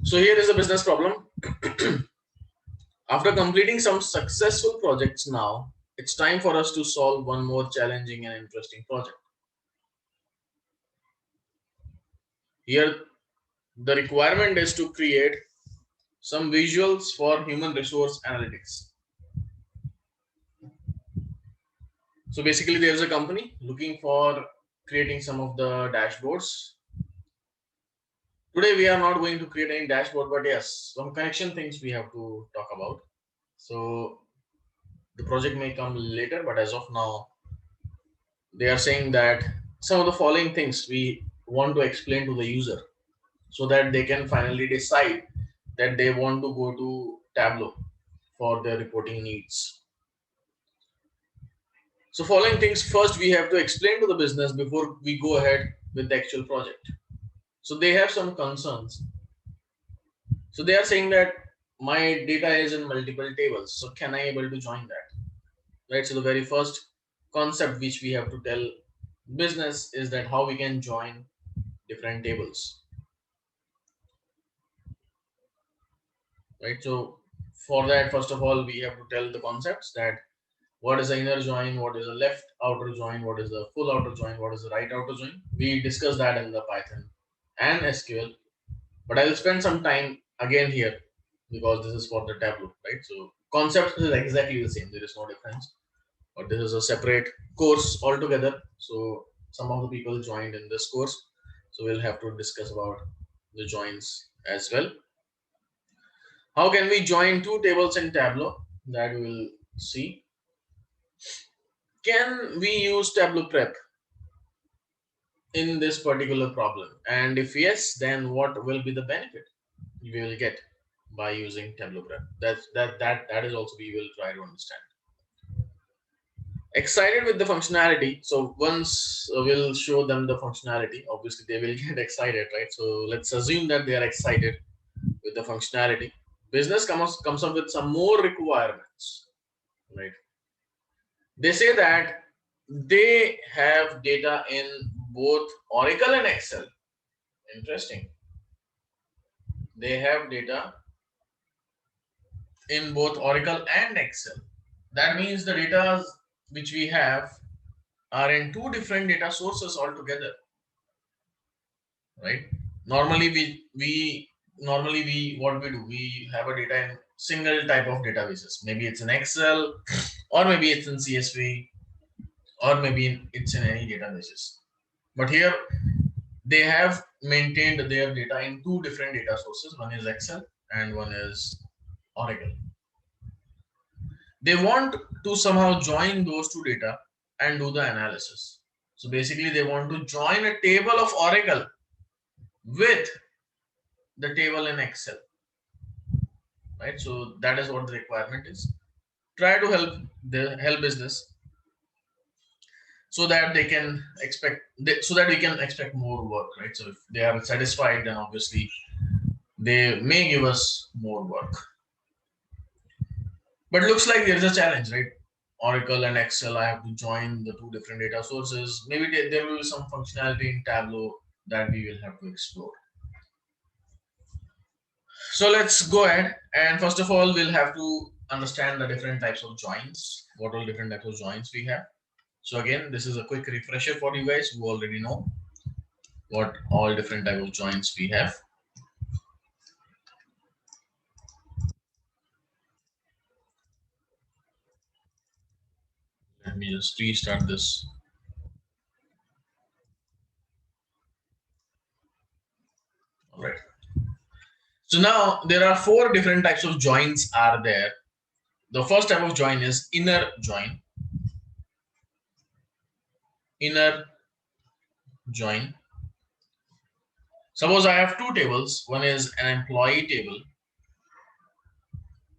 So here is a business problem. After completing some successful projects now, it's time for us to solve one more challenging and interesting project. Here, the requirement is to create some visuals for human resource analytics. So basically, there's a company looking for creating some of the dashboards. Today, we are not going to create any dashboard, but yes, some connection things we have to talk about. So the project may come later, but as of now, they are saying that some of the following things we want to explain to the user so that they can finally decide that they want to go to Tableau for their reporting needs. So following things first we have to explain to the business before we go ahead with the actual project. So they have some concerns. So they are saying that my data is in multiple tables. So can I able to join that? Right. So the very first concept which we have to tell business is that how we can join different tables. Right. So for that, first of all, we have to tell the concepts that what is the inner join, what is the left outer join, what is the full outer join, what is the right outer join. We discussed that in the Python and SQL, but I'll spend some time again here because this is for the Tableau, right? So concept is exactly the same. There is no difference, but this is a separate course altogether. So some of the people joined in this course, so we'll have to discuss about the joins as well. How can we join two tables in Tableau? That we will see. Can we use Tableau Prep in this particular problem? And if yes, then what will be the benefit we will get by using Tableau Prep? That is also we will try to understand. Excited with the functionality. So once we'll show them the functionality, obviously they will get excited, right? So let's assume that they are excited with the functionality. Business comes up with some more requirements, right? They say that they have data in both Oracle and Excel. Interesting. They have data in both Oracle and Excel. That means the data which we have are in two different data sources altogether, right? Normally we what we do, we have a data in single type of databases. Maybe it's in Excel, or maybe it's in CSV, or maybe it's in any databases. But here they have maintained their data in two different data sources. One is Excel and one is Oracle. They want to somehow join those two data and do the analysis. So basically they want to join a table of Oracle with the table in Excel, right? So that is what the requirement is. Try to help business so that they can so that we can expect more work, right? So if they are satisfied, then obviously they may give us more work. But looks like there's a challenge, right? Oracle and Excel, I have to join the two different data sources. Maybe there will be some functionality in Tableau that we will have to explore. So let's go ahead. And first of all, we'll have to understand the different types of joins, what all different types of joins we have. So again, this is a quick refresher for you guys who already know what all different type of joins we have. Let me just restart this. All right. So now there are four different types of joins are there. The first type of join is inner join. Inner join. Suppose I have two tables. One is an employee table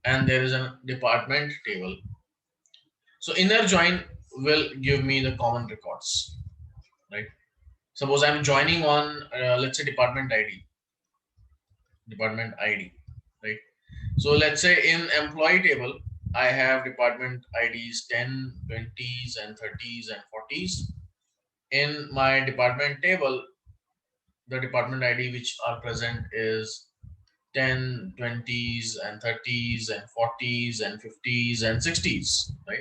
and there is a department table. So inner join will give me the common records, right? Suppose I'm joining on, let's say department ID, right? So let's say in employee table, I have department IDs 10, 20s, and 30s and 40s. In my department table, the department ID which are present is 10, 20s and 30s and 40s and 50s and 60s, right?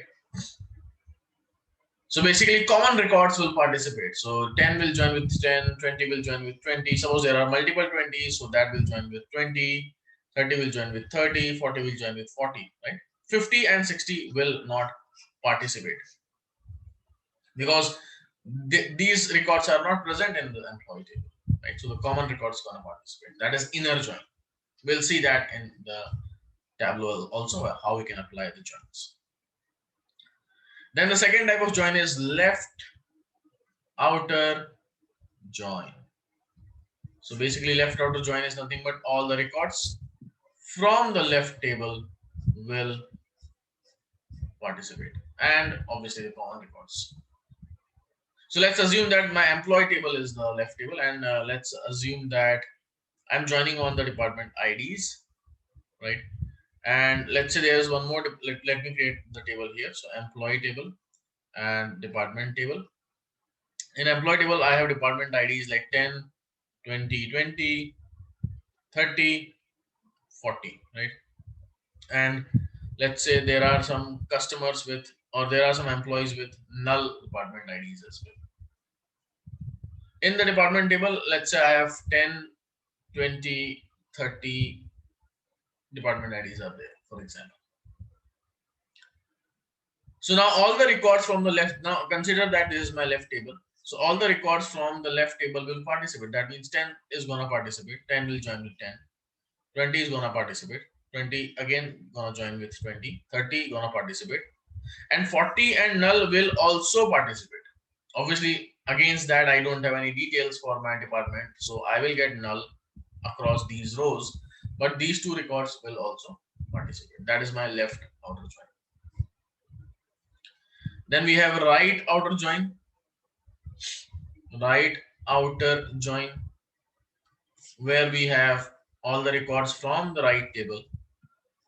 So basically common records will participate. So 10 will join with 10, 20 will join with 20. Suppose there are multiple 20s, so that will join with 20, 30 will join with 30, 40 will join with 40, right? 50 and 60 will not participate because these records are not present in the employee table, right? So the common records is going to participate. That is inner join. We'll see that in the Tableau also, how we can apply the joins. Then the second type of join is left outer join. So basically left outer join is nothing but all the records from the left table will participate, and obviously the common records. So let's assume that my employee table is the left table, and let's assume that I'm joining on the department IDs, right? And let's say there is one more, let me create the table here. So employee table and department table. In employee table, I have department IDs like 10, 20, 20, 30, 40, right? And let's say there are some customers with, or there are some employees with null department IDs as well. In the department table, let's say I have 10, 20, 30 department IDs are there, for example. So now all the records from the left, now consider that this is my left table. So all the records from the left table will participate. That means 10 is going to participate. 10 will join with 10. 20 is going to participate. 20 again going to join with 20. 30 going to participate. And 40 and null will also participate. Obviously, against that, I don't have any details for my department. So I will get null across these rows. But these two records will also participate. That is my left outer join. Then we have right outer join. Right outer join, where we have all the records from the right table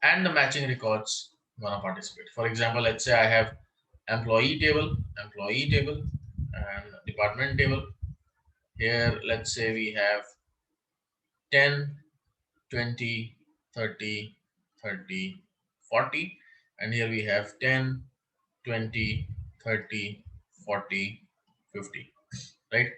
and the matching records gonna participate. For example, let's say I have employee table, and department table. Here, let's say we have 10, 20, 30, 30, 40. And here we have 10, 20, 30, 40, 50, right?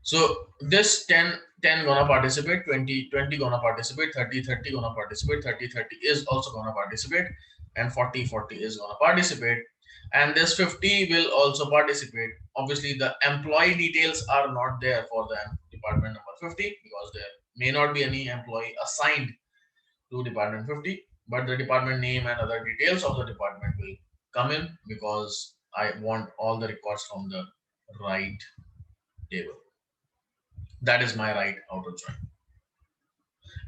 So this 10 gonna participate, 20 gonna participate, 30 gonna participate, 30 is also gonna participate, and 40 is gonna participate, and this 50 will also participate. Obviously the employee details are not there for the department number 50 because there may not be any employee assigned to department 50, but the department name and other details of the department will come in because I want all the records from the right table. That is my right outer join.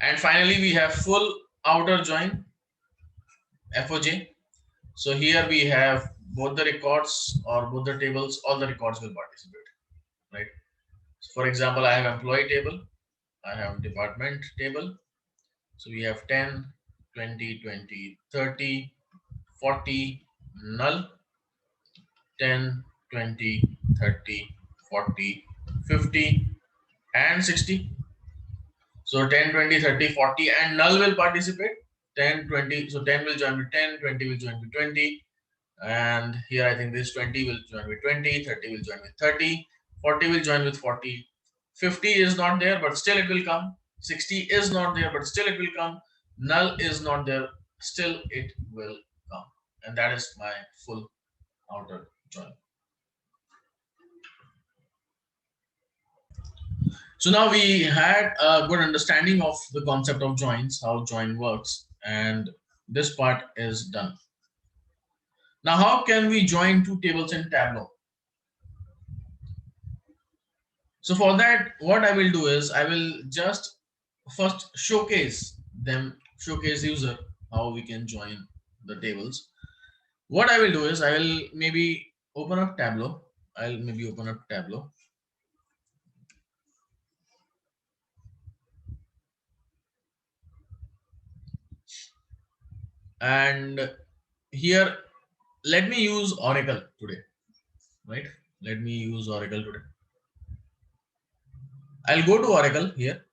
And finally, we have full outer join, FOJ. So here we have both the records or both the tables, all the records will participate, right? So for example, I have employee table, I have department table. So we have 10, 20, 20, 30, 40, null, 10, 20, 30, 40, 50, and 60. So 10, 20, 30, 40, and null will participate. 10, 20. So 10 will join with 10, 20 will join with 20. And here I think this 20 will join with 20, 30 will join with 30, 40 will join with 40. 50 is not there, but still it will come. 60 is not there, but still it will come. Null is not there, still it will come. And that is my full outer join. So now we had a good understanding of the concept of joins, how join works, and this part is done. Now, how can we join two tables in Tableau? So for that, what I will do is I will just first showcase user how we can join the tables. What I will do is I will maybe open up Tableau. I'll maybe open up Tableau. And here, let me use Oracle today, right? Let me use Oracle today. I'll go to Oracle here.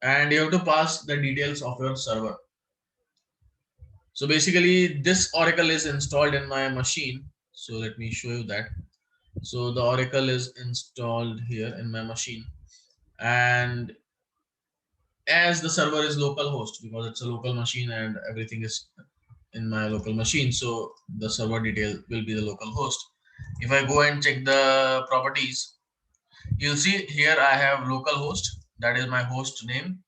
and you have to pass the details of your server. So basically this Oracle is installed in my machine. So let me show you that. So the Oracle is installed here in my machine, and as the server is local host, because it's a local machine and everything is in my local machine, so the server detail will be the local host. If I go and check the properties, you'll see here I have local host, that is my host name,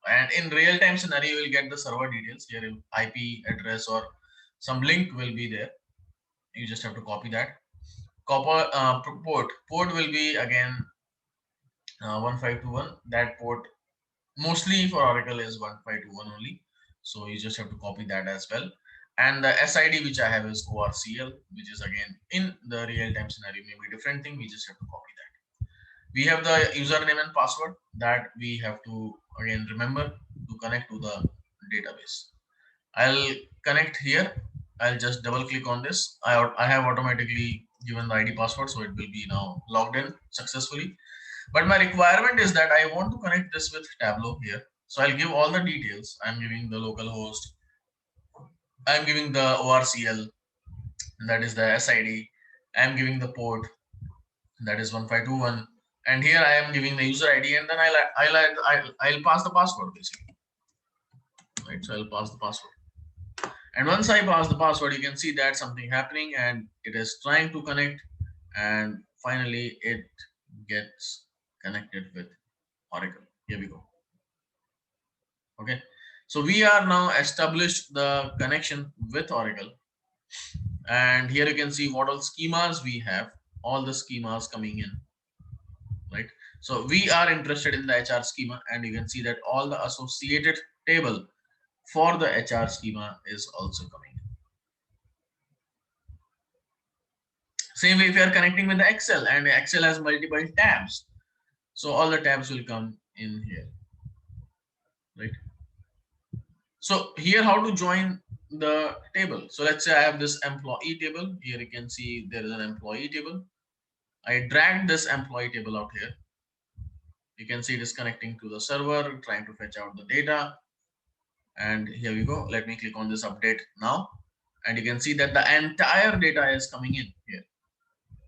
and in real-time scenario you will get the server details here. IP address or some link will be there. You just have to copy that. Port will be again 1521. That port mostly for Oracle is 1521 only, so you just have to copy that as well. And the SID which I have is ORCL, which is again in the real-time scenario maybe different thing. We just have to copy that. We have the username and password that we have to again remember to connect to the database. I'll connect here. I'll just double click on this. I have automatically given the ID password, so it will be now logged in successfully. But my requirement is that I want to connect this with Tableau here. So I'll give all the details. I'm giving the local host. I'm giving the ORCL, that is the SID. I'm giving the port, that is 1521. And here I am giving the user ID, and then I'll pass the password basically. Right, so I'll pass the password. And once I pass the password, you can see that something happening and it is trying to connect, and finally it gets connected with Oracle. Here we go. Okay, so we are now established the connection with Oracle, and here you can see what all schemas we have, all the schemas coming in, right? So we are interested in the HR schema, and you can see that all the associated table for the HR schema is also coming in. Same way if you are connecting with the Excel, and Excel has multiple tabs, so all the tabs will come in here, right? So here how to join the table. So let's say I have this employee table. Here you can see there is an employee table. I dragged this employee table out here. You can see it is connecting to the server, trying to fetch out the data. And here we go. Let me click on this update now. And you can see that the entire data is coming in here,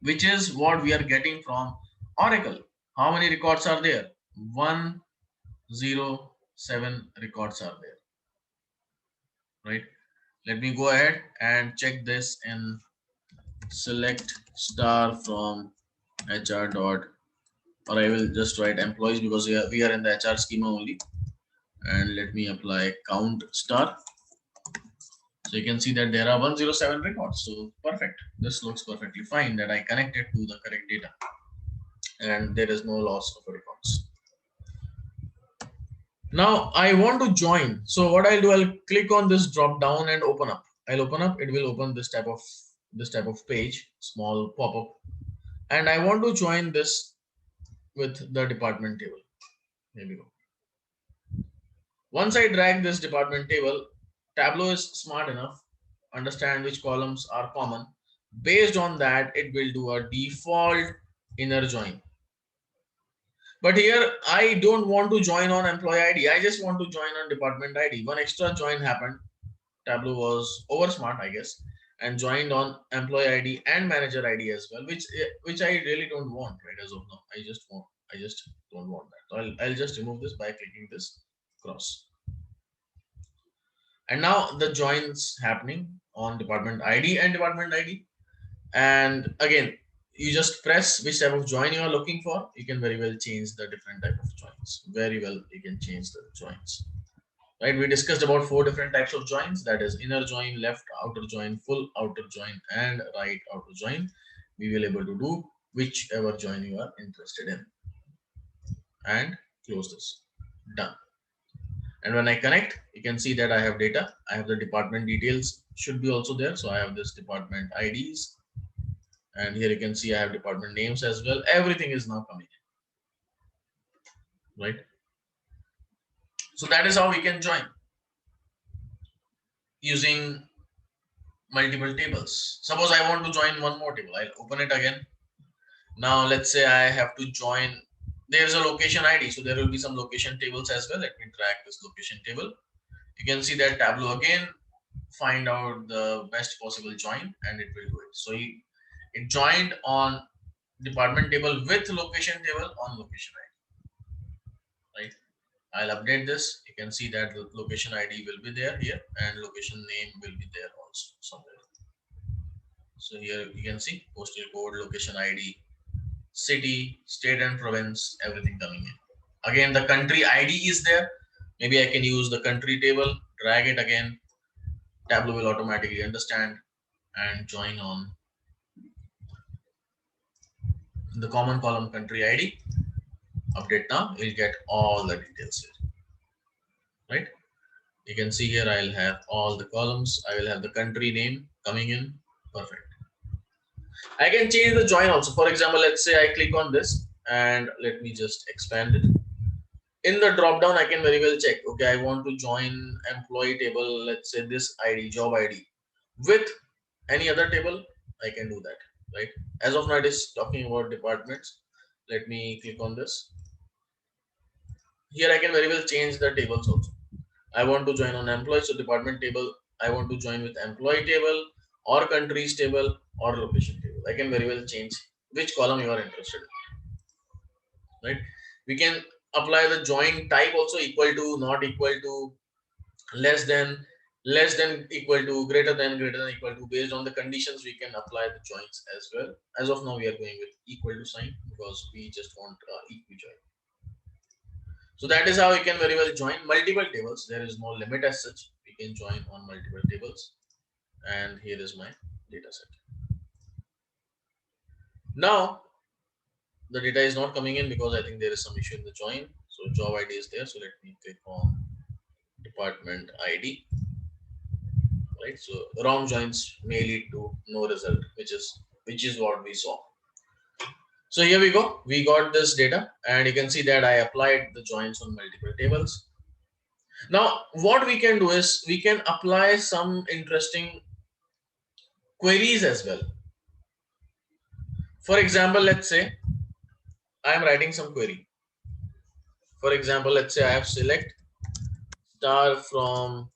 which is what we are getting from Oracle. How many records are there? 107 records are there, right? Let me go ahead and check this in select star from HR dot, or I will just write employees because we are in the HR schema only. And let me apply count star. So you can see that there are 107 records. So perfect. This looks perfectly fine that I connected to the correct data, and there is no loss of records. Now I want to join. So what I'll do, I'll click on this drop down and open up. I'll open up. It will open this type of page, small pop-up, and I want to join this with the department table. Here we go. Once I drag this department table, Tableau is smart enough, understand which columns are common. Based on that, it will do a default inner join. But here, I don't want to join on employee ID. I just want to join on department ID. One extra join happened. Tableau was over smart, I guess, and joined on employee ID and manager ID as well, which I really don't want right as of now. I just don't want that. So I'll just remove this by clicking this cross. And now the joins happening on department ID and department ID. And again, you just press which type of join you are looking for. You can very well change the different type of joins. Very well, you can change the joins. Right, we discussed about 4 different types of joins, that is inner join, left outer join, full outer join, and right outer join. We will able to do whichever join you are interested in. And close this. Done. And when I connect, you can see that I have data. I have the department details should be also there. So I have this department IDs, and here you can see I have department names as well. Everything is now coming in, right? So that is how we can join using multiple tables. Suppose I want to join one more table. I'll open it again. Now let's say I have to join there's a location ID. So there will be some location tables as well. Let me drag this location table. You can see that Tableau again, find out the best possible join and it will do it. So it joined on department table with location table on location ID, right? I'll update this. You can see that the location ID will be there here and location name will be there also somewhere. So here you can see postal code, location ID, city, state and province, everything coming in. Again, the country ID is there. Maybe I can use the country table, drag it again. Tableau will automatically understand and join on the common column country ID. Update now, you'll get all the details here, right? You can see here I'll have all the columns. I will have the country name coming in. Perfect. I can change the join also. For example, let's say I click on this and let me just expand it. In the drop down, I can very well check, okay, I want to join employee table, let's say this ID, job ID, with any other table. I can do that, right? As of now, it is talking about departments. Let me click on this. Here I can very well change the tables also. I want to join on employee, so department table. I want to join with employee table or countries table or location table. I can very well change which column you are interested in, right? We can apply the join type also, equal to, not equal to, less than, equal to, greater than, equal to. Based on the conditions, we can apply the joins as well. As of now, we are going with equal to sign because we just want equal join. So that is how we can very well join multiple tables. There is no limit as such. We can join on multiple tables. And here is my data set. Now the data is not coming in because I think there is some issue in the join. So job ID is there. So let me click on department ID. Right. So round joins may lead to no result, which is what we saw. So here we go. We got this data and you can see that I applied the joins on multiple tables. Now, what we can do is we can apply some interesting queries as well. For example, let's say I am writing some query. For example, let's say I have select star from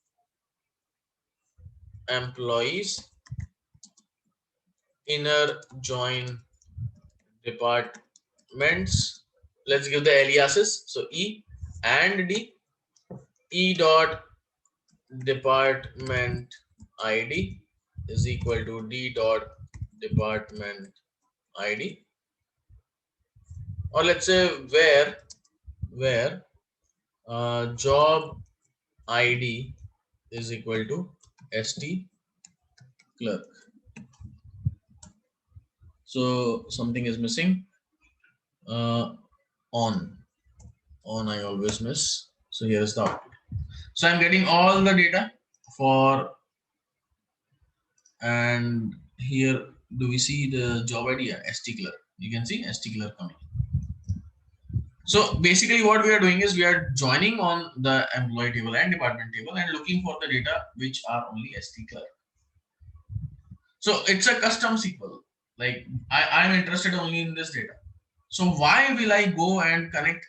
employees, inner join departments. Let's give the aliases. So E and D, E dot department ID is equal to D dot department ID. Or let's say where job ID is equal to ST clerk. So something is missing. On I always miss. So here's the output. So I'm getting all the data for, and here do we see the job ID? ST clerk. You can see ST clerk coming. So basically what we are doing is we are joining on the employee table and department table and looking for the data which are only ST clerk. So it's a custom SQL. Like I'm interested only in this data. So why will I go and connect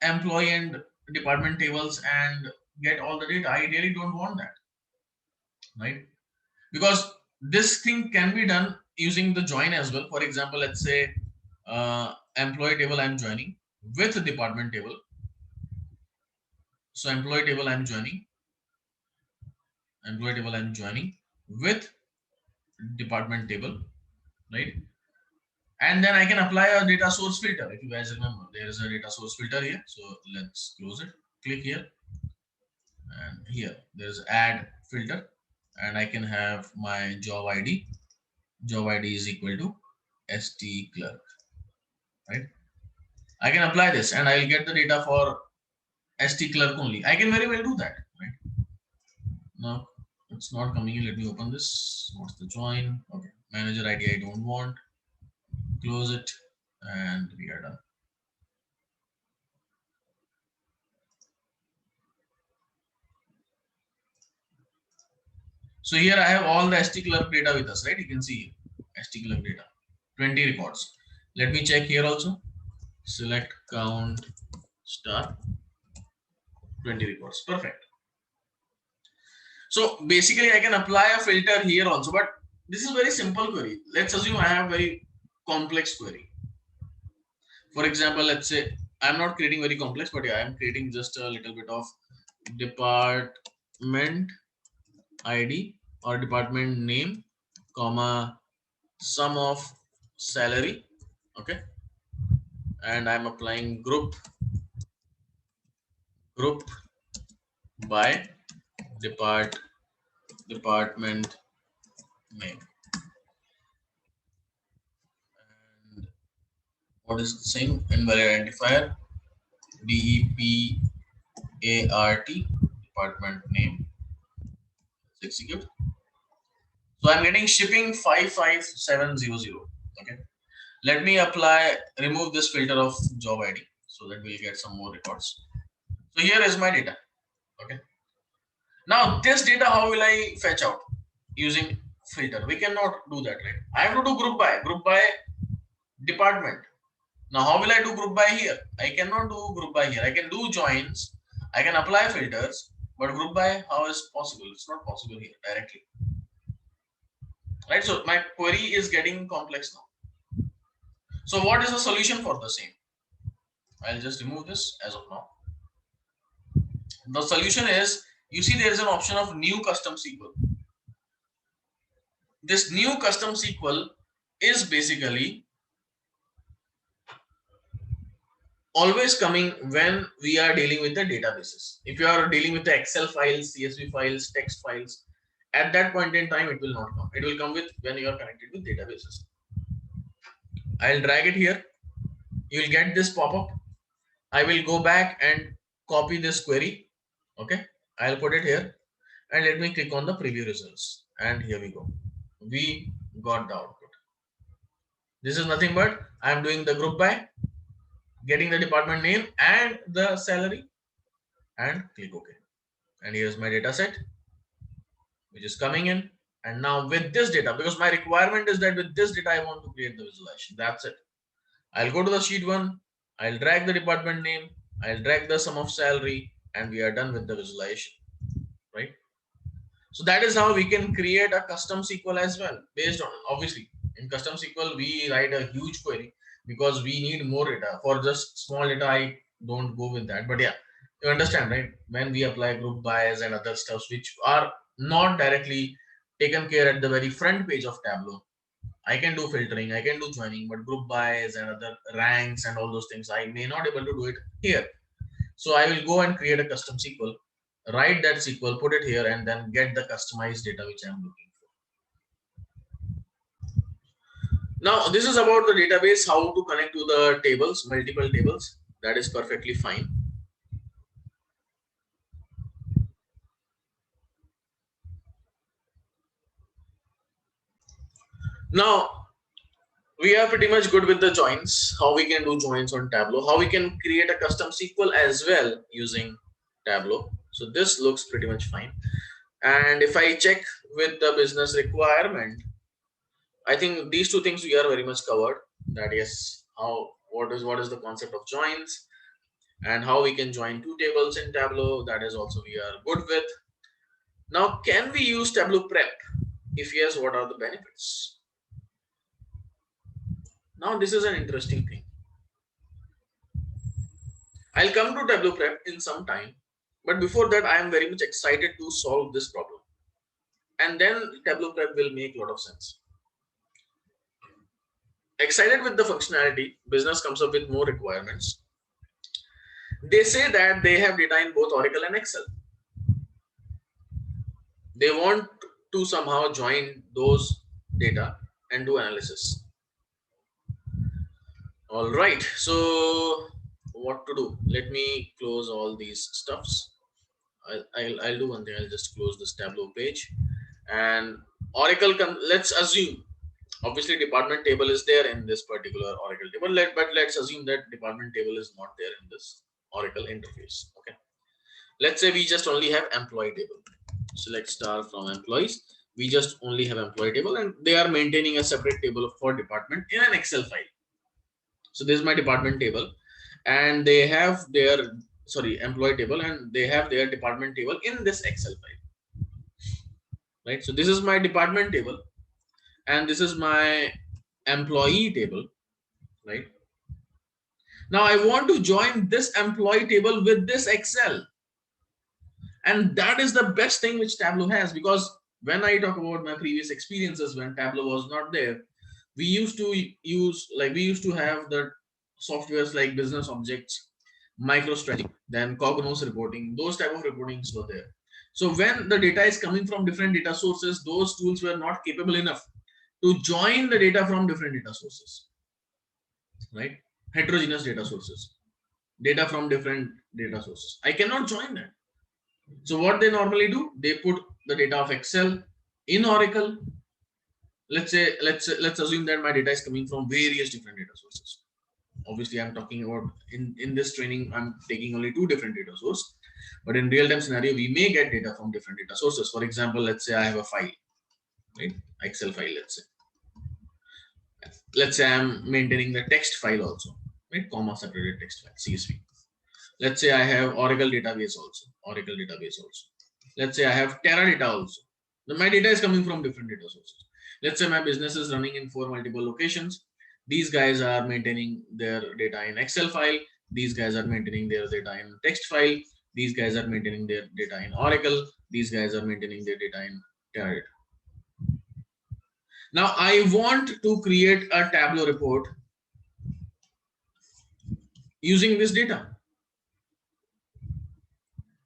employee and department tables and get all the data? I really don't want that, right? Because this thing can be done using the join as well. For example, let's say employee table I'm joining with a department table. So employee table I'm joining with department table, right? And then I can apply a data source filter. If you guys remember, there is a data source filter here. So let's close it. Click here, and here there's add filter, and I can have my job ID. Job ID is equal to ST clerk, right? I can apply this, and I'll get the data for ST clerk only. I can very well do that, right? Now it's not coming in. Let me open this. What's the join? Okay, manager ID I don't want. Close it, and we are done. So here I have all the ST clerk data with us, right? You can see ST clerk data, 20 records. Let me check here also. select count star 20 records. Perfect. So basically I can apply a filter here also, but this is very simple query. Let's assume I have very complex query. For example, let's say I'm not creating very complex, but yeah, I'm creating just a little bit of department ID or department name, comma, sum of salary. Okay. And I'm applying group by department name. And what is the same? Invalid identifier, DEPART, department name. Let's execute. So I'm getting shipping 55700. Okay. Let me remove this filter of job ID so that we'll get some more records. So here is my data. Okay. Now this data, how will I fetch out? Using filter. We cannot do that, right? I have to do group by department. Now how will I do group by here? I cannot do group by here. I can do joins. I can apply filters, but group by, how is possible? It's not possible here directly. Right? So my query is getting complex now. So what is the solution for the same? I'll just remove this as of now. The solution is, you see there is an option of new custom SQL. This new custom SQL is basically always coming when we are dealing with the databases. If you are dealing with the Excel files, CSV files, text files, at that point in time, it will not come. It will come with when you are connected with databases. I'll drag it here. You will get this pop-up. I will go back and copy this query. Okay. I'll put it here and let me click on the preview results. And here we go. We got the output. This is nothing but I'm doing the group by, getting the department name and the salary, and click OK. And here's my data set, which is coming in. And now with this data, because my requirement is that with this data, I want to create the visualization. That's it. I'll go to the sheet 1. I'll drag the department name. I'll drag the sum of salary, and we are done with the visualization, right? So that is how we can create a custom SQL as well, based on, obviously, in custom SQL, we write a huge query because we need more data. For just small data, I don't go with that. But yeah, you understand, right? When we apply group bias and other stuffs, which are not directly taken care at the very front page of Tableau, I can do filtering, I can do joining, but group bias and other ranks and all those things, I may not able to do it here. So I will go and create a custom SQL, write that SQL, put it here, and then get the customized data which I'm looking for. Now, this is about the database, how to connect to the tables, multiple tables. That is perfectly fine. Now, we are pretty much good with the joins, how we can do joins on Tableau, how we can create a custom SQL as well using Tableau. So this looks pretty much fine. And if I check with the business requirement, I think these two things we are very much covered. That is what is the concept of joins and how we can join two tables in Tableau. That is also we are good with. Now, can we use Tableau Prep? If yes, what are the benefits? Now, this is an interesting thing. I'll come to Tableau Prep in some time, but before that, I am very much excited to solve this problem. And then Tableau Prep will make a lot of sense. Excited with the functionality, business comes up with more requirements. They say that they have data in both Oracle and Excel. They want to somehow join those data and do analysis. All right, so what to do? Let me close all these stuffs. I'll do one thing. I'll just close this Tableau page, and Oracle let's assume, obviously department table is there in this particular Oracle table, but let's assume that department table is not there in this Oracle interface. Okay, let's say we just only have employee table. Select star from employees. We just only have employee table, and they are maintaining a separate table for department in an Excel file. So this is my department table, and they have their employee table, and they have their department table in this Excel file, right? So this is my department table, and this is my employee table, right? Now I want to join this employee table with this Excel, and that is the best thing which Tableau has, because when I talk about my previous experiences when Tableau was not there, we used to have the softwares like Business Objects, MicroStrategy, then Cognos reporting. Those type of reportings were there. So when the data is coming from different data sources, those tools were not capable enough to join the data from different data sources, right? Heterogeneous data sources, data from different data sources. I cannot join that. So what they normally do, they put the data of Excel in Oracle. Let's assume that my data is coming from various different data sources. Obviously, I'm talking about in this training, I'm taking only 2 different data sources, but in real time scenario, we may get data from different data sources. For example, let's say I have a file, right? Excel file, let's say I'm maintaining the text file also, right? Comma separated text file, CSV. Let's say I have Oracle database also. Let's say I have Teradata also. My data is coming from different data sources. Let's say my business is running in 4 multiple locations. These guys are maintaining their data in Excel file. These guys are maintaining their data in text file. These guys are maintaining their data in Oracle. These guys are maintaining their data in Teradata. Now I want to create a Tableau report using this data.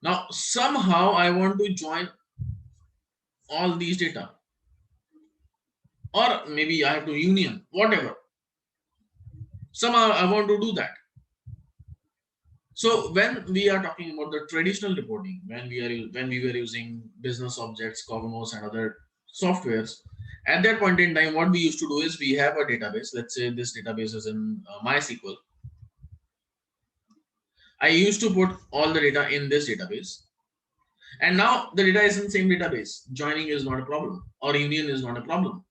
Now somehow I want to join all these data, or maybe I have to union, whatever. Somehow I want to do that. So when we are talking about the traditional reporting, when we were using Business Objects, Cognos, and other softwares, at that point in time, what we used to do is we have a database. Let's say this database is in MySQL. I used to put all the data in this database, and now the data is in the same database. Joining is not a problem, or union is not a problem.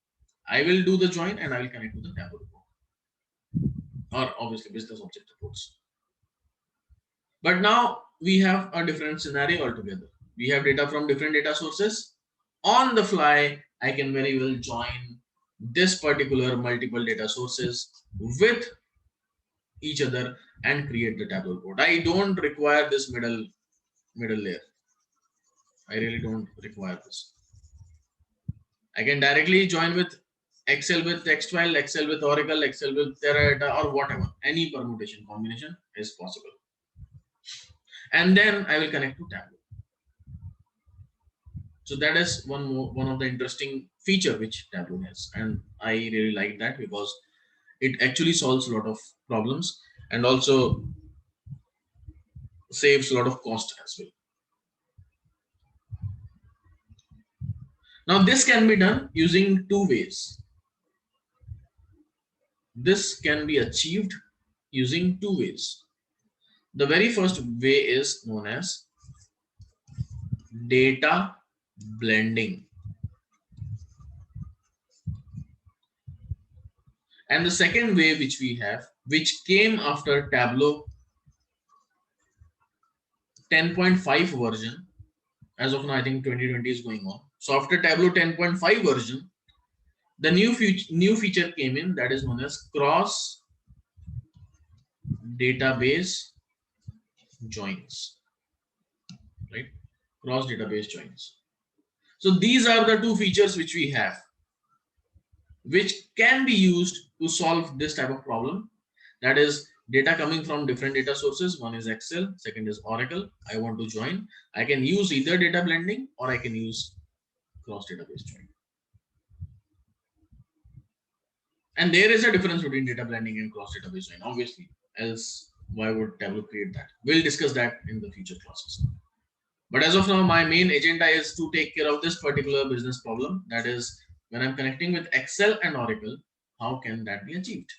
I will do the join and I will connect to the Tableau report, or obviously Business Object reports. But now we have a different scenario altogether. We have data from different data sources. On the fly, I can very well join this particular multiple data sources with each other and create the Tableau report. I don't require this middle layer. I really don't require this. I can directly join with Excel with text file, Excel with Oracle, Excel with Teradata, or whatever. Any permutation combination is possible. And then I will connect to Tableau. So that is one of the interesting feature which Tableau has, and I really like that because it actually solves a lot of problems and also saves a lot of cost as well. Now this can be done using 2 ways. This can be achieved using 2 ways. The very first way is known as data blending. And the second way which we have, which came after Tableau 10.5 version, as of now, I think 2020 is going on. So after Tableau 10.5 version, the new feature came in that is known as cross database joins, right? Cross database joins. So these are the 2 features which we have, which can be used to solve this type of problem. That is data coming from different data sources. One is Excel, second is Oracle. I want to join. I can use either data blending or I can use cross database join. And there is a difference between data blending and cross database join, obviously, else why would Tableau create that? We'll discuss that in the future classes. But as of now, my main agenda is to take care of this particular business problem. That is, when I'm connecting with Excel and Oracle, how can that be achieved?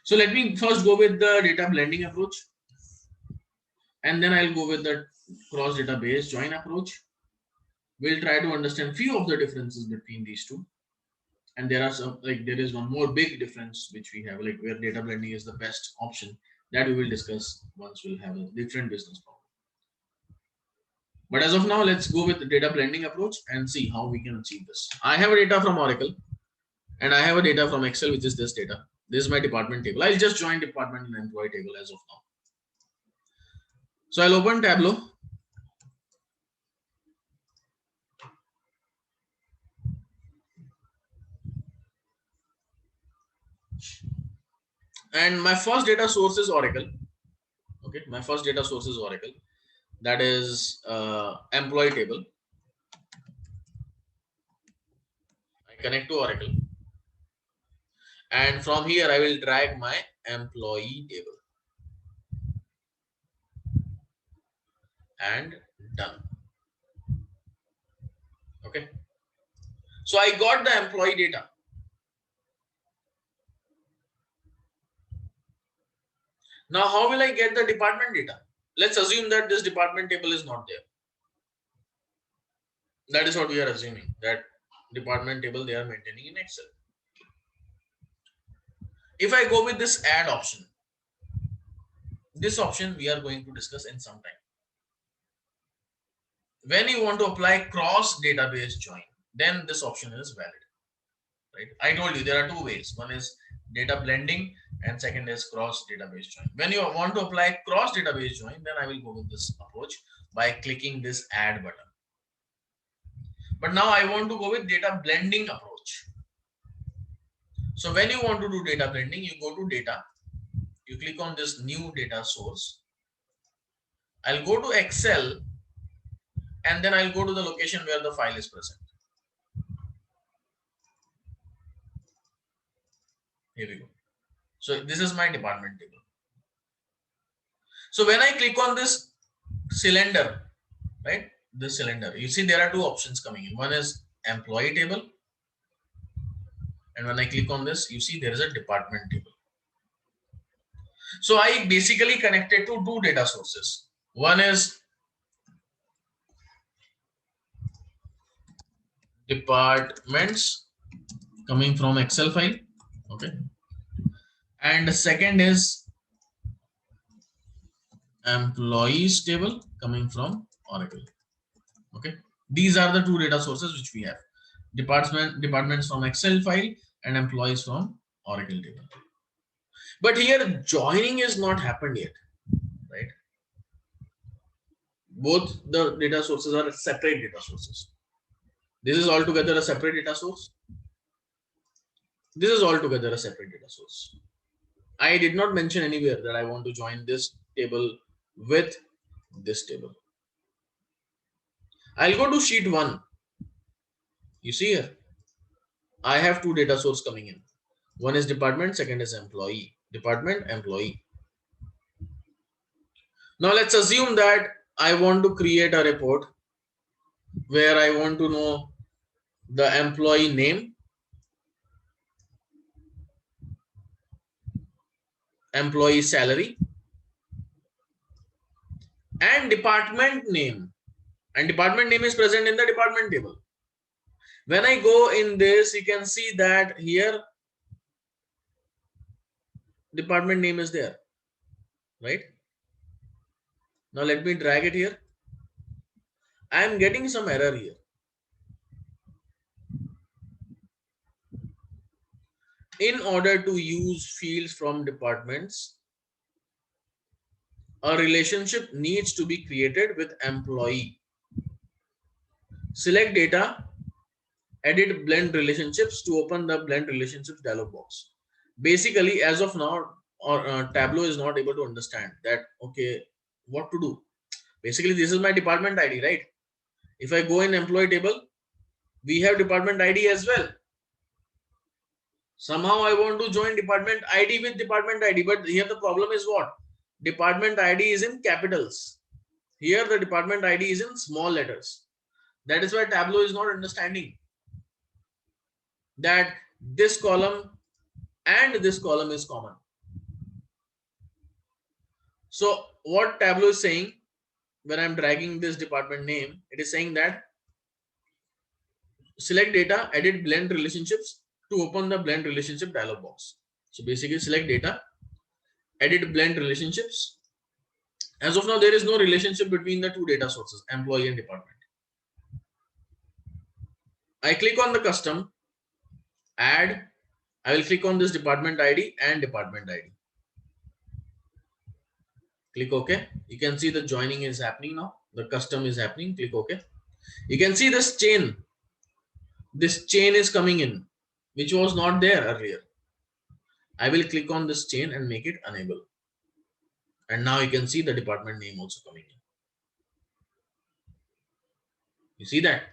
So let me first go with the data blending approach, and then I'll go with the cross database join approach. We'll try to understand few of the differences between these two, And there are some, like there is one more big difference which we have, like where data blending is the best option, that we will discuss once we'll have a different business problem. But as of now, let's go with the data blending approach and see how we can achieve this. I have a data from Oracle and I have a data from Excel, which is this data. This is my department table. I'll just join department and employee table as of now. So I'll open Tableau. And my first data source is Oracle. Okay, my first data source is Oracle. That is employee table. I connect to Oracle. And from here, I will drag my employee table. And done. Okay. So I got the employee data. Now, how will I get the department data? Let's assume that this department table is not there. That is what we are assuming, that department table they are maintaining in Excel. If I go with this add option, this option we are going to discuss in some time. When you want to apply cross database join, then this option is valid, right? I told you there are two ways. One is data blending and second is cross database join. When you want to apply cross database join, then I will go with this approach by clicking this add button. But now I want to go with data blending approach. So when you want to do data blending, you go to data, you click on this new data source. I'll go to Excel and then I'll go to the location where the file is present. Here we go. So this is my department table. So when I click on this cylinder, right? This cylinder, you see there are two options coming in. One is employee table. And when I click on this, you see there is a department table. So I basically connected to two data sources. One is departments coming from Excel file. Okay. And the second is employees table coming from Oracle. Okay. These are the two data sources which we have. Departments from Excel file and employees from Oracle table. But here joining is not happened yet, right? Both the data sources are separate data sources. This is altogether a separate data source. This is altogether a separate data source. I did not mention anywhere that I want to join this table with this table. I'll go to sheet 1. You see here, I have two data sources coming in. One is department, second is employee. Department, employee. Now let's assume that I want to create a report where I want to know the employee name, employee salary, and department name. And department name is present in the department table. When I go in this, you can see that here department name is there, right? Now let me drag it here. I am getting some error here. In order to use fields from departments, a relationship needs to be created with employee. Select data, edit blend relationships to open the blend relationships dialog box. Basically, as of now, Tableau is not able to understand that, okay, what to do. Basically, this is my department ID, right? If I go in employee table, we have department ID as well. Somehow I want to join department ID with department ID, but here the problem is what? Department ID is in capitals. Here the department ID is in small letters. That is why Tableau is not understanding that this column and this column is common. So what Tableau is saying, when I'm dragging this department name, it is saying that select data, edit blend relationships to open the blend relationship dialog box. So basically select data, edit blend relationships. As of now, there is no relationship between the two data sources, employee and department. I click on the custom, add. I will click on this department ID and department ID. Click OK. You can see the joining is happening now. The custom is happening. Click OK. You can see this chain. This chain is coming in, which was not there earlier. I will click on this chain and make it enable. And now you can see the department name also coming in. You see that?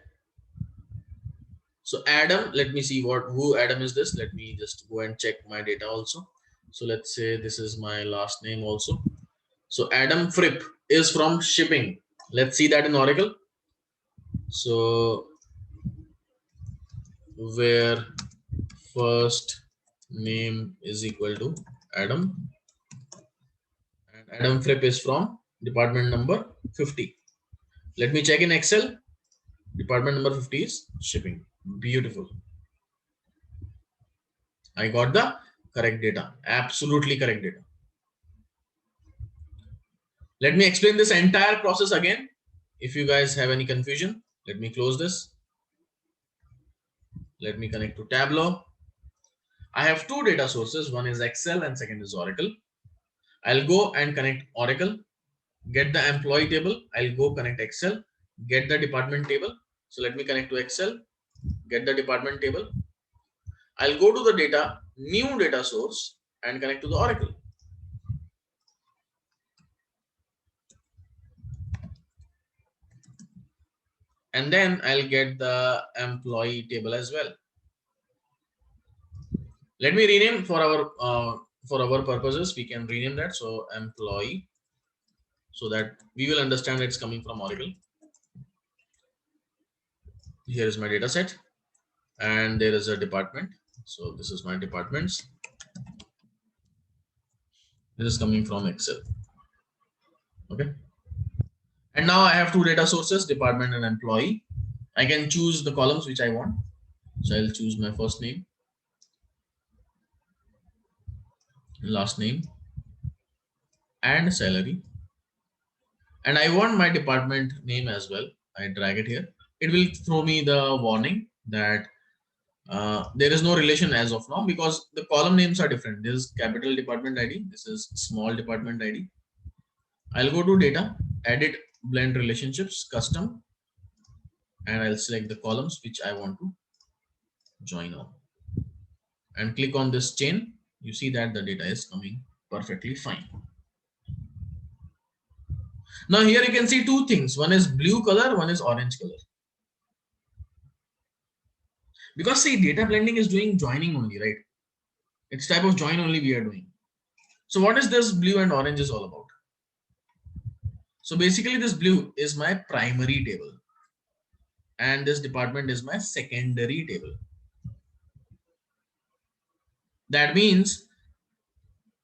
So Adam, let me see who Adam is this. Let me just go and check my data also. So let's say this is my last name also. So Adam Fripp is from shipping. Let's see that in Oracle. So where first name is equal to Adam, and Adam Fripp is from department number 50. Let me check in Excel. Department number 50 is shipping. Beautiful. I got the correct data. Absolutely correct data. Let me explain this entire process again. If you guys have any confusion, let me close this. Let me connect to Tableau. I have two data sources. One is Excel and second is Oracle. I'll go and connect Oracle, get the employee table. I'll go connect Excel, get the department table. So let me connect to Excel, get the department table. I'll go to the data, new data source, and connect to the Oracle. And then I'll get the employee table as well. Let me rename for our purposes. We can rename that. So employee, so that we will understand it's coming from Oracle. Here is my data set, and there is a department. So this is my departments. This is coming from Excel. Okay. And now I have two data sources, department and employee. I can choose the columns which I want. So I'll choose my first name, last name, and salary. And I want my department name as well. I drag it here. It will throw me the warning that there is no relation as of now because the column names are different. This is capital department ID. This is small department ID. I'll go to data, edit blend relationships, custom, and I'll select the columns which I want to join on and click on this chain. You see that the data is coming perfectly fine. Now here you can see two things. One is blue color, one is orange color. Because see, data blending is doing joining only, right? It's type of join only we are doing. So what is this blue and orange is all about? So basically this blue is my primary table and this department is my secondary table. That means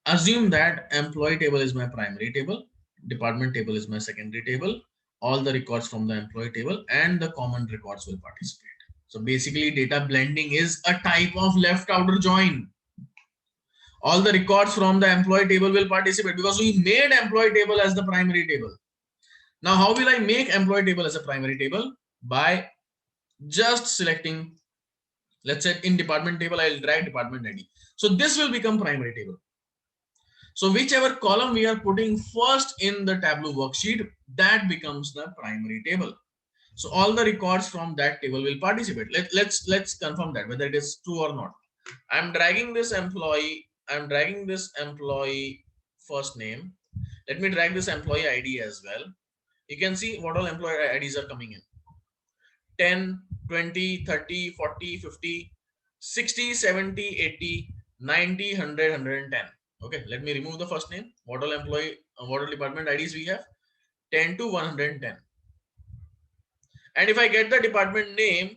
assume that employee table is my primary table, department table is my secondary table, all the records from the employee table and the common records will participate. So basically data blending is a type of left outer join. All the records from the employee table will participate because we made employee table as the primary table. Now, how will I make employee table as a primary table? By just selecting, let's say in department table, I'll drag department ID. So this will become primary table. So whichever column we are putting first in the Tableau worksheet, that becomes the primary table. So all the records from that table will participate. Let's confirm that whether it is true or not. I'm dragging this employee. I'm dragging this employee first name. Let me drag this employee ID as well. You can see what all employee IDs are coming in. 10, 20, 30, 40, 50, 60, 70, 80, 90, 100, 110. Okay, let me remove the first name. What all employee, what all department IDs we have? 10 to 110. And if I get the department name,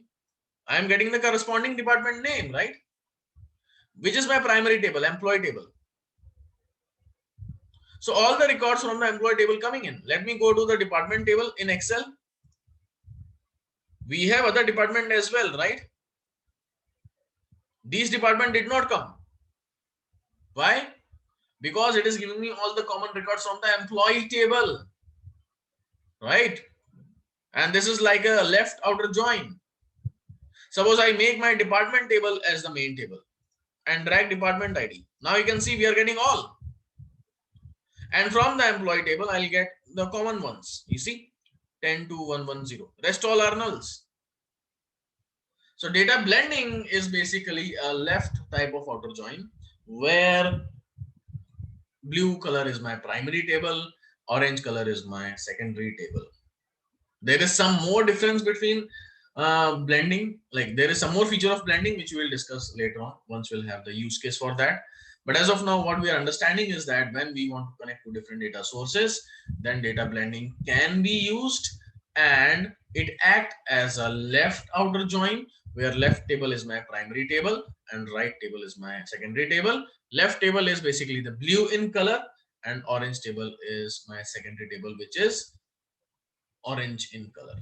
I am getting the corresponding department name, right? Which is my primary table, employee table. So all the records from the employee table coming in. Let me go to the department table in Excel. We have other department as well, right? These department did not come. Why? Because it is giving me all the common records from the employee table, right? And this is like a left outer join. Suppose I make my department table as the main table and drag department ID. Now you can see we are getting all. And from the employee table, I'll get the common ones. You see, 10 to 110. Rest all are nulls. So data blending is basically a left type of outer join where blue color is my primary table, orange color is my secondary table. There is some more difference between blending, like there is some more feature of blending which we will discuss later on once we'll have the use case for that. But as of now, what we are understanding is that when we want to connect to different data sources, then data blending can be used, and it act as a left outer join where left table is my primary table and right table is my secondary table. Left table is basically the blue in color and orange table is my secondary table, which is orange in color.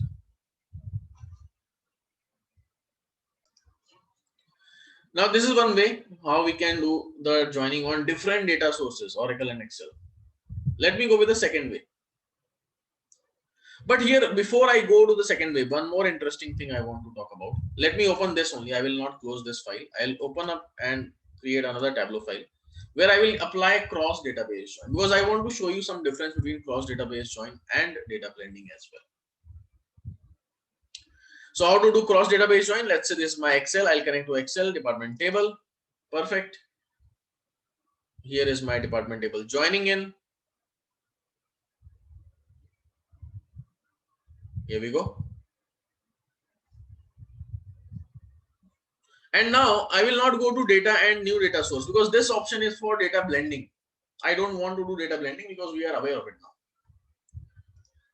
Now, this is one way how we can do the joining on different data sources, Oracle and Excel. Let me go with the second way. But here, before I go to the second way, one more interesting thing I want to talk about. Let me open this only. I will not close this file. I'll open up and create another Tableau file where I will apply cross database join, because I want to show you some difference between cross database join and data blending as well. So how to do cross database join? Let's say this is my Excel. I'll connect to Excel department table. Perfect. Here is my department table joining in. Here we go. And now I will not go to data and new data source because this option is for data blending. I don't want to do data blending because we are aware of it now.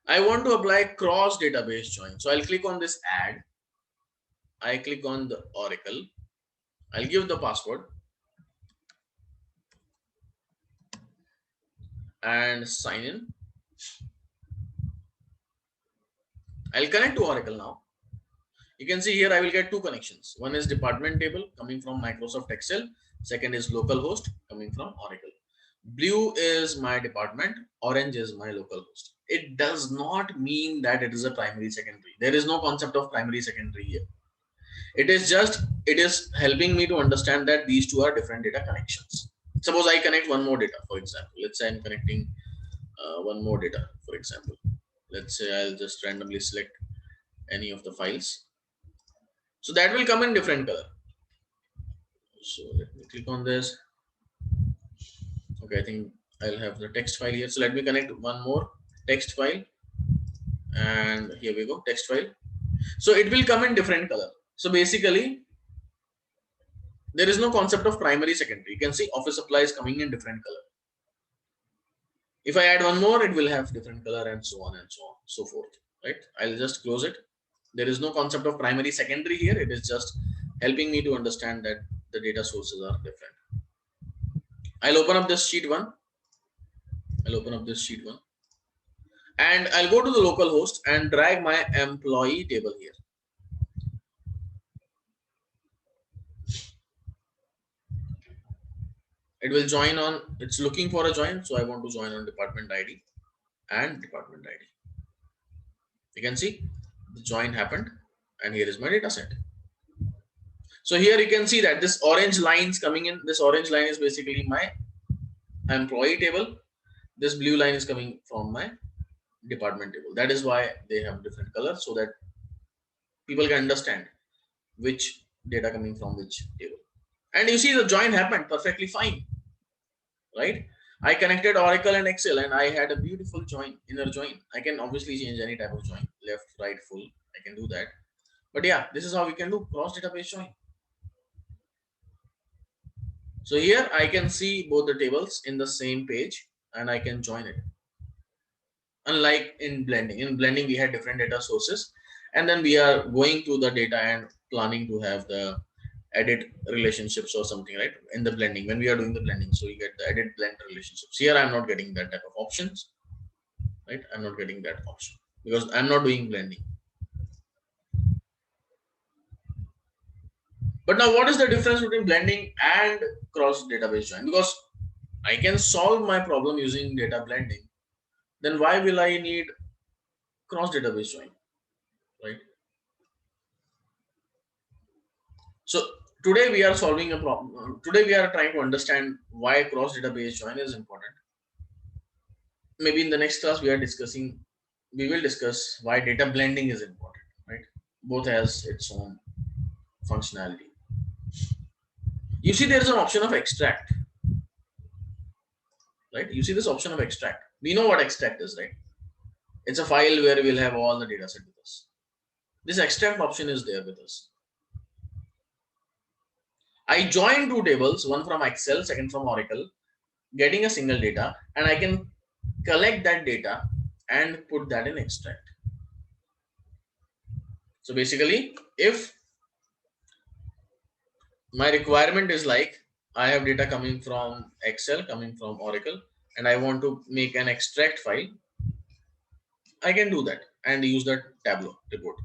I want to apply cross database join. So I'll click on this add. I click on the Oracle. I'll give the password and sign in. I'll connect to Oracle now. You can see here I will get two connections. One is department table coming from Microsoft Excel. Second is localhost coming from Oracle. Blue is my department, orange is my localhost. It does not mean that it is a primary secondary. There is no concept of primary secondary here. It is helping me to understand that these two are different data connections. Suppose I connect one more data, for example. Let's say I'm connecting one more data, for example. Let's say I'll just randomly select any of the files. So that will come in different color. So let me click on this. Okay, I think I'll have the text file here. So let me connect one more text file. And here we go, text file. So it will come in different color. So basically, there is no concept of primary, secondary. You can see office supplies coming in different color. If I add one more, it will have different color and so on and so on, so forth, right? I'll just close it. There is no concept of primary, secondary here. It is just helping me to understand that the data sources are different. I'll open up this sheet one. And I'll go to the local host and drag my employee table here. It will join on, it's looking for a join. So I want to join on department ID and department ID. You can see the join happened and here is my data set. So here you can see that this orange line is coming in. This orange line is basically my employee table. This blue line is coming from my department table. That is why they have different colors, so that people can understand which data coming from which table. And you see the join happened perfectly fine, right? I connected Oracle and Excel and I had a beautiful join, inner join. I can obviously change any type of join, left, right, full. I can do that. But yeah, this is how we can do cross database join. So here I can see both the tables in the same page and I can join it. Unlike in blending we had different data sources and then we are going to the data and planning to have the edit relationships or something, right? In the blending, when we are doing the blending, so you get the edit blend relationships. Here I'm not getting that type of options, right? I'm not getting that option because I'm not doing blending. But now what is the difference between blending and cross database join? Because I can solve my problem using data blending. Then why will I need cross database join, right? So today we are solving a problem. Today we are trying to understand why cross database join is important. Maybe in the next class we will discuss why data blending is important, right? Both has its own functionality. You see there is an option of extract, right? You see this option of extract. We know what extract is, right? It's a file where we'll have all the data set with us. This extract option is there with us. I join two tables, one from Excel, second from Oracle, getting a single data, and I can collect that data and put that in extract. So basically, if my requirement is like I have data coming from Excel, coming from Oracle, and I want to make an extract file, I can do that and use that Tableau report.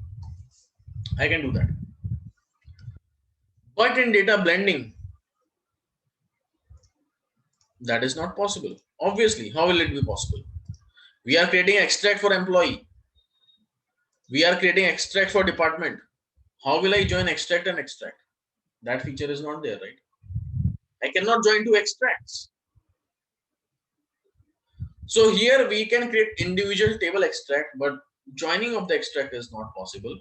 I can do that. But in data blending, that is not possible. Obviously, how will it be possible? We are creating extract for employee. We are creating extract for department. How will I join extract and extract? That feature is not there, right? I cannot join two extracts. So here we can create individual table extract, but joining of the extract is not possible.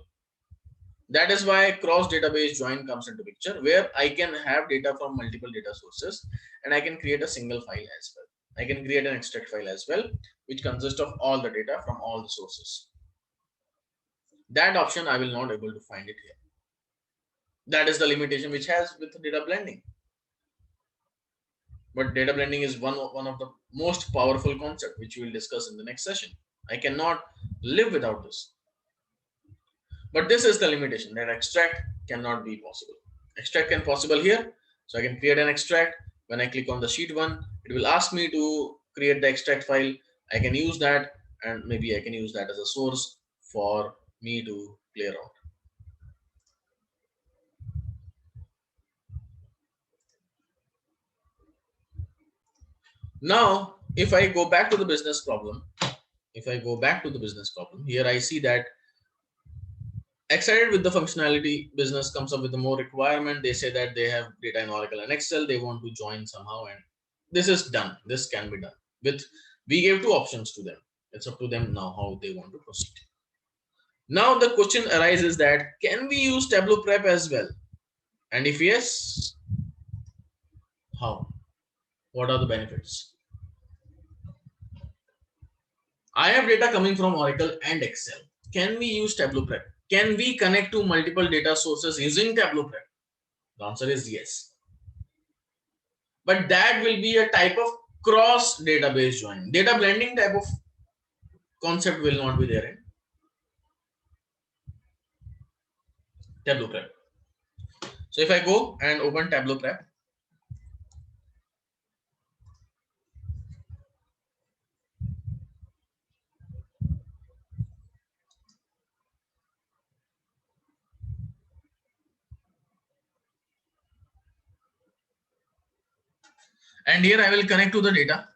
That is why cross database join comes into picture, where I can have data from multiple data sources and I can create a single file as well. I can create an extract file as well, which consists of all the data from all the sources. That option I will not able to find it here. That is the limitation which has with data blending. But data blending is one of the most powerful concept which we will discuss in the next session. I cannot live without this. But this is the limitation, that extract cannot be possible. Extract can possible here. So I can create an extract. When I click on the sheet 1, it will ask me to create the extract file. I can use that, and maybe I can use that as a source for me to play around. Now, if I go back to the business problem, here I see that excited with the functionality, business comes up with the more requirement. They say that they have data in Oracle and Excel. They want to join somehow, and this is done. This can be done. We gave two options to them. It's up to them now how they want to proceed. Now the question arises that can we use Tableau Prep as well? And if yes, how? What are the benefits? I have data coming from Oracle and Excel. Can we use Tableau Prep? Can we connect to multiple data sources using Tableau Prep? The answer is yes. But that will be a type of cross database join. Data blending type of concept will not be there in Tableau Prep. So if I go and open Tableau Prep, and here I will connect to the data.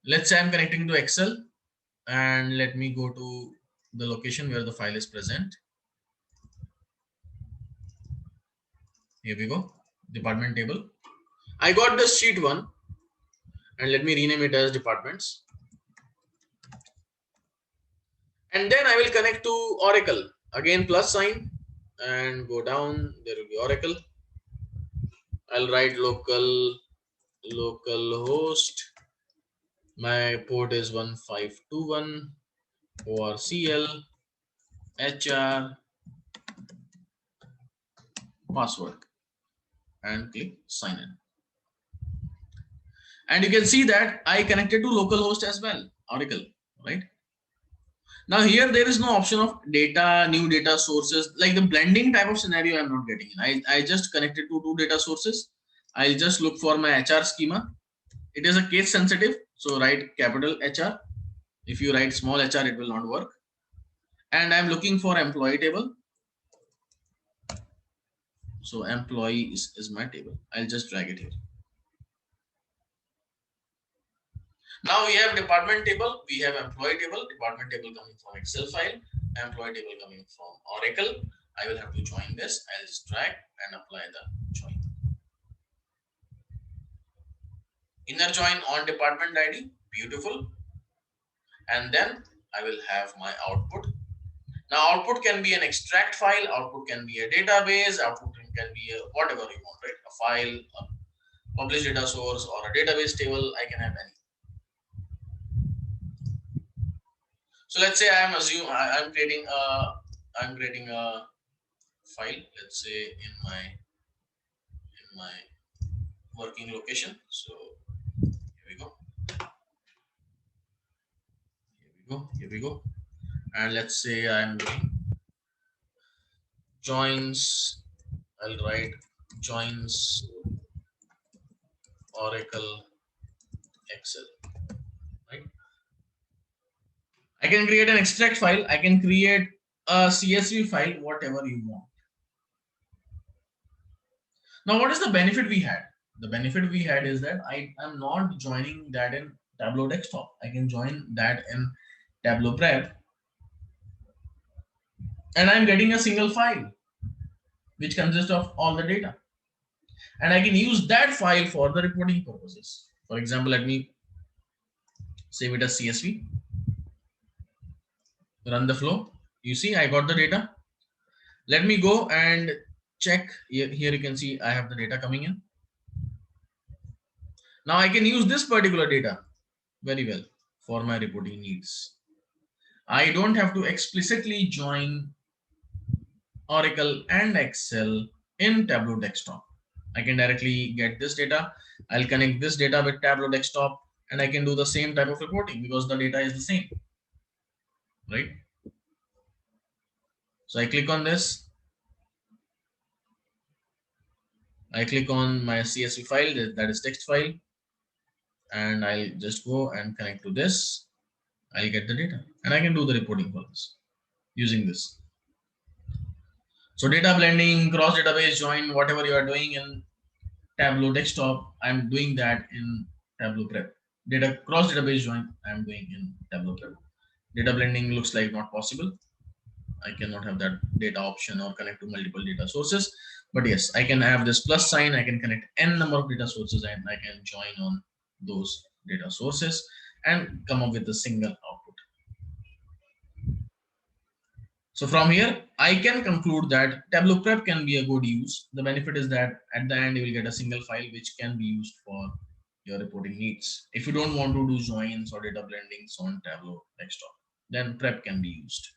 Let's say I'm connecting to Excel, and let me go to the location where the file is present. Here we go, department table. I got the sheet 1, and let me rename it as departments. And then I will connect to Oracle. Again, plus sign, and go down. There will be Oracle. I'll write local host. My port is 1521 ORCL HR password, and click sign in. And you can see that I connected to localhost as well, Oracle, right? Now here there is no option of data, new data sources, like the blending type of scenario I'm not getting in. I just connected to two data sources. I'll just look for my HR schema. It is a case sensitive, so write capital HR. If you write small HR, it will not work. And I'm looking for employee table. So employee is my table. I'll just drag it here. Now we have department table, we have employee table, department table coming from Excel file, employee table coming from Oracle. I will have to join this. I'll just drag and apply the join. Inner join on department ID, beautiful. And then I will have my output. Now output can be an extract file, output can be a database, output can be a whatever you want, right? A file, a published data source, or a database table. I can have any. So let's say I'm creating a file. Let's say in my working location. So here we go. Here we go. And let's say I'm doing joins. I'll write joins Oracle Excel. Right. I can create an extract file. I can create a CSV file, whatever you want. Now, what is the benefit we had? The benefit we had is that I am not joining that in Tableau Desktop. I can join that in Tableau Prep, and I'm getting a single file which consists of all the data, and I can use that file for the reporting purposes. For example, let me save it as CSV, run the flow. You see, I got the data. Let me go and check. Here you can see I have the data coming in. Now I can use this particular data very well for my reporting needs. I don't have to explicitly join Oracle and Excel in Tableau Desktop. I can directly get this data. I'll connect this data with Tableau Desktop, and I can do the same type of reporting because the data is the same, right? So I click on this. I click on my CSV file, that is text file, and I'll just go and connect to this. I'll get the data, and I can do the reporting for this using this. So data blending, cross database join, whatever you are doing in Tableau Desktop, I'm doing that in Tableau Prep. Data cross database join, I'm doing in Tableau Prep. Data blending looks like not possible. I cannot have that data option or connect to multiple data sources. But yes, I can have this plus sign. I can connect n number of data sources, and I can join on those data sources and come up with a single output. So from here, I can conclude that Tableau Prep can be a good use. The benefit is that at the end, you will get a single file which can be used for your reporting needs. If you don't want to do joins or data blendings on Tableau Desktop, then Prep can be used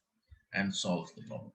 and solve the problem.